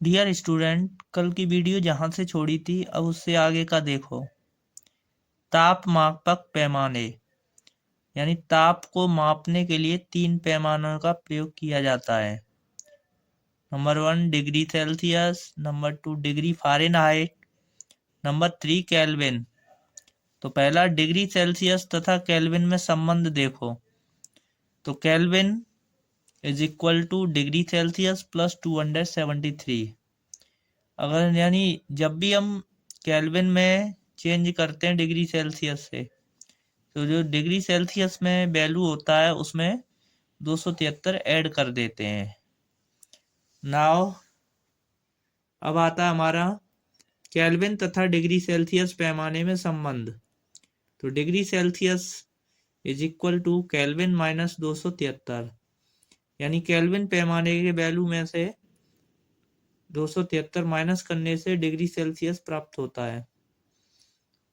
Dear student, कल की video जहाँ से छोड़ी थी अब उससे आगे का देखो। ताप मापक पैमाने यानी ताप को मापने के लिए 3 पैमानों का प्रयोग किया जाता है। Number 1 degree Celsius, number 2 degree Fahrenheit, number 3 kelvin. तो पहला डिग्री सेल्सियस तथा केल्विन में संबंध देखो। तो kelvin is equal two degree Celsius plus 273। अगर यानी जब भी हम केल्विन में चेंज करते हैं डिग्री सेल्सियस से, तो जो डिग्री सेल्सियस में वैल्यू होता है उसमें 273 ऐड कर देते हैं। नाउ अब आता है हमारा केल्विन तथा डिग्री सेल्सियस पैमाने में संबंध। तो degree Celsius is equal to kelvin minus 273, यानी केल्विन पैमाने के वैल्यू में से 273 माइनस करने से डिग्री सेल्सियस प्राप्त होता है।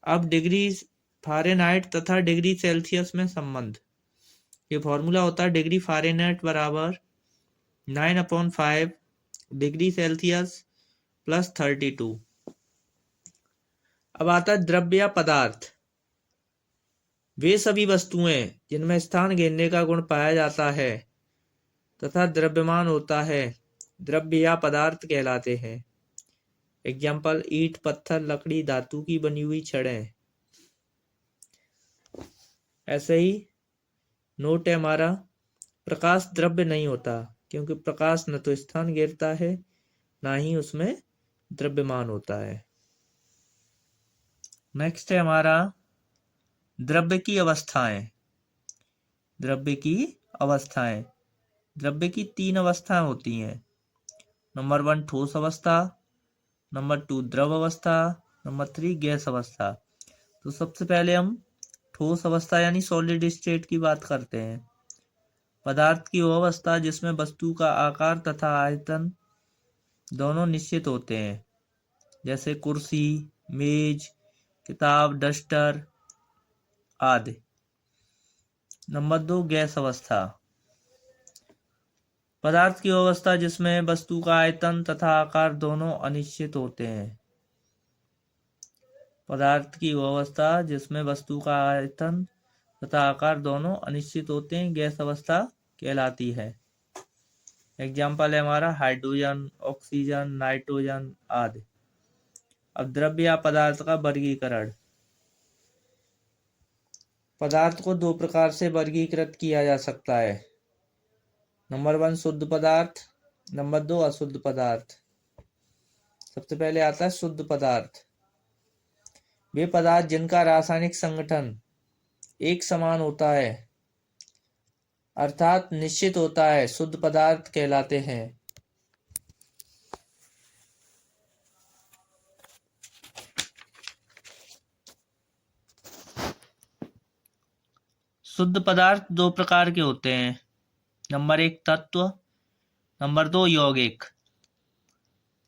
अब डिग्री फ़ारेनहाइट तथा डिग्री सेल्सियस में संबंध। ये फॉर्मूला होता है डिग्री फ़ारेनहाइट बराबर 9/5 डिग्री सेल्सियस प्लस 32। अब आता है द्रव्य या पदार्थ। वे सभी वस्तुएं जिनमें स्थान घेरने का गुण पाया जाता है तथा द्रव्यमान होता है द्रव्य या पदार्थ कहलाते हैं। एग्जाम्पल ईंट, पत्थर, लकड़ी, धातु की बनी हुई छड़ें। ऐसे ही नोट है हमारा, प्रकाश द्रव्य नहीं होता क्योंकि प्रकाश न तो स्थान घेरता है ना ही उसमें द्रव्यमान होता है। नेक्स्ट है हमारा द्रव्य की अवस्थाएं। द्रव्य की अवस्थाएं। द्रव्य की 3 अवस्थाएं होती हैं। नंबर 1 ठोस अवस्था, नंबर 2 द्रव अवस्था, नंबर 3 गैस अवस्था। तो सबसे पहले हम ठोस अवस्था यानी सॉलिड स्टेट की बात करते हैं। पदार्थ की वो अवस्था जिसमें वस्तु का आकार तथा आयतन दोनों निश्चित होते हैं, जैसे कुर्सी, मेज, किताब, डस्टर आदि। नंबर 2 गैस अवस्था। पदार्थ की अवस्था जिसमें वस्तु का आयतन तथा आकार दोनों अनिश्चित होते हैं। पदार्थ की अवस्था जिसमें वस्तु का आयतन तथा आकार दोनों अनिश्चित होते हैं, गैस अवस्था कहलाती है। एग्जाम्पल है हमारा हाइड्रोजन, ऑक्सीजन, नाइट्रोजन आदि। अब द्रव्य या पदार्थ का वर्गीकरण। पदार्थ को 2 प्रकार से वर्गीकृत किया जा सकता है। नंबर 1 शुद्ध पदार्थ, नंबर 2 अशुद्ध पदार्थ। सबसे पहले आता है शुद्ध पदार्थ। वे पदार्थ जिनका रासायनिक संगठन एक समान होता है अर्थात निश्चित होता है, शुद्ध पदार्थ कहलाते हैं। शुद्ध पदार्थ 2 प्रकार के होते हैं। नंबर 1 तत्व, नंबर 2 यौगिक।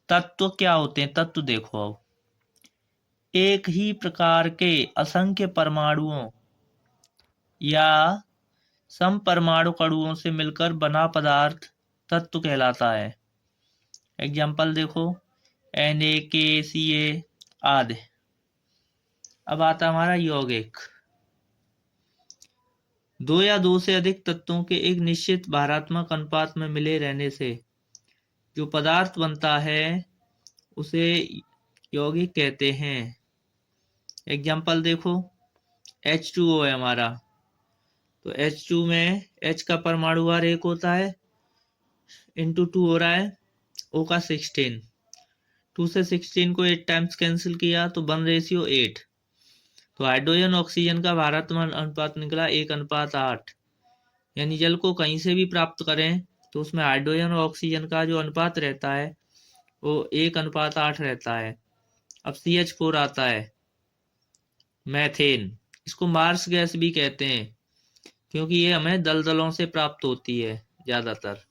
तत्व क्या होते हैं? तत्व देखो, अब एक ही प्रकार के असंख्य परमाणुओं या समपरमाणु अणुओं से मिलकर बना पदार्थ तत्व कहलाता है। एग्जाम्पल देखो Na, Ka, Ca आदि। अब आता हमारा यौगिक। 2 या 2 से अधिक तत्वों के एक निश्चित भारात्मक अनुपात में मिले रहने से जो पदार्थ बनता है उसे यौगिक कहते हैं। एग्जाम्पल देखो H2O है हमारा, तो H2 में H का परमाणु भार 1 होता है, इंटू 2 हो रहा है O का 16। 2 से 16 को 8 टाइम्स कैंसिल किया तो 1:8। तो हाइड्रोजन ऑक्सीजन का भारात्मक अनुपात निकला 1:8। यानी जल को कहीं से भी प्राप्त करें तो उसमें हाइड्रोजन और ऑक्सीजन का जो अनुपात रहता है वो 1:8 रहता है। अब CH4 आता है, मैथेन। इसको मार्स गैस भी कहते हैं क्योंकि ये हमें दलदलों से प्राप्त होती है ज्यादातर।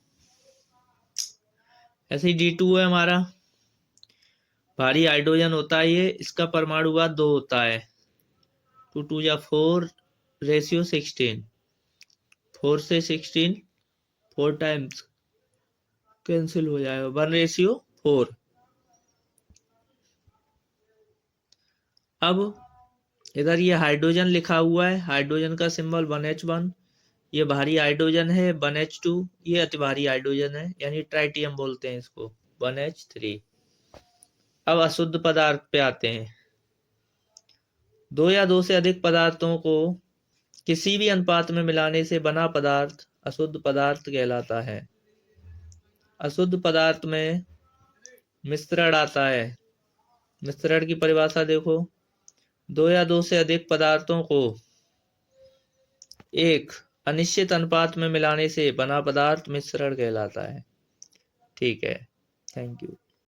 ऐसे ही D2 है हमारा, भारी हाइड्रोजन होता है ये, इसका परमाणु भार 2 होता है, 2 2 या 4 रेशियो 16। 4 से 16 4 टाइम्स कैंसिल हो जाएगा, 1:4। अब इधर ये हाइड्रोजन लिखा हुआ है, हाइड्रोजन का सिंबल 1H1, ये भारी हाइड्रोजन है 1H2, ये अति भारी हाइड्रोजन है यानी ट्राइटियम बोलते हैं इसको 1H3। अब अशुद्ध पदार्थ पे आते हैं। दो या दो से अधिक पदार्थों को किसी भी अनुपात में मिलाने से बना पदार्थ अशुद्ध पदार्थ कहलाता है। अशुद्ध पदार्थ में मिश्रण आता है। मिश्रण की परिभाषा देखो, दो या दो से अधिक पदार्थों को एक अनिश्चित अनुपात में मिलाने से बना पदार्थ मिश्रण कहलाता है। ठीक है, थैंक यू।